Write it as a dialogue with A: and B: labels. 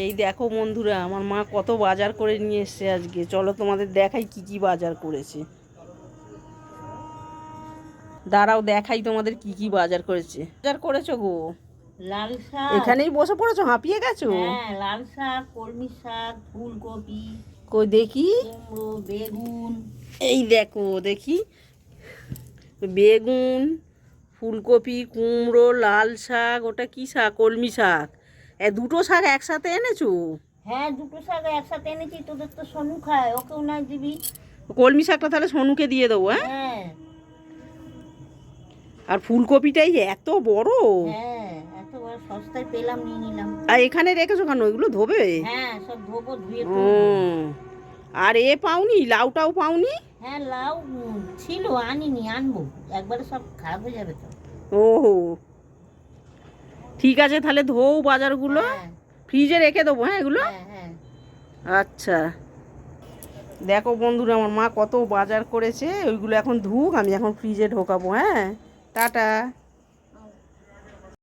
A: এই দেখো বন্ধুরা, আমার মা কত বাজার করে নিয়ে এসছে আজকে। চলো তোমাদের দেখাই কি কি বাজার করেছে। দাঁড়াও দেখাই তোমাদের কি কি বাজার করেছে। বাজার করেছো গো?
B: লাল শাক।
A: এখানেই বসে পড়েছো, হাঁপিয়ে গেছো?
B: হ্যাঁ, লাল শাক, কলমি শাক, ফুলকপি,
A: কই দেখি।
B: কুমড়ো, বেগুন।
A: এই দেখো দেখি, বেগুন, ফুলকপি, কুমড়ো, লাল শাক, ওটা কি শাক? কলমি শাক। দুটো শাক একসাথে এনেছো?
B: হ্যাঁ, দুটো শাক একসাথে এনেছি। তোদের তো সোনু খায়, ওকেও নাই দিবি।
A: কলমি শাকটা তাহলে সোনুকে দিয়ে দেবো। হ্যাঁ,
B: হ্যাঁ
A: আর ফুলকপিটাই এত বড়।
B: হ্যাঁ, এত বড় সস্তায় পেলাম, নিয়ে নিলাম।
A: আর এখানে রেখেছো কেন? এগুলো ধোবে?
B: হ্যাঁ, সব ধোবো, ধুয়ে
A: ও, আর পাওনি? লাউটাও পাওনি?
B: হ্যাঁ, লাউ ছিল, আনিনি, আনবো। একবারে সব খারাপ হয়ে যাবে তো।
A: ও, ঠিক আছে, তাহলে ধোও বাজারগুলো।
B: হ্যাঁ
A: ফ্রিজে রেখে দেবো। হ্যাঁ এগুলো।
B: হ্যাঁ হ্যাঁ।
A: আচ্ছা, দেখো বন্ধুরা, আমার মা কত বাজার করেছে। ওইগুলো এখন ধুক, আমি এখন ফ্রিজে ঢোকাবো। হ্যাঁ, টাটা।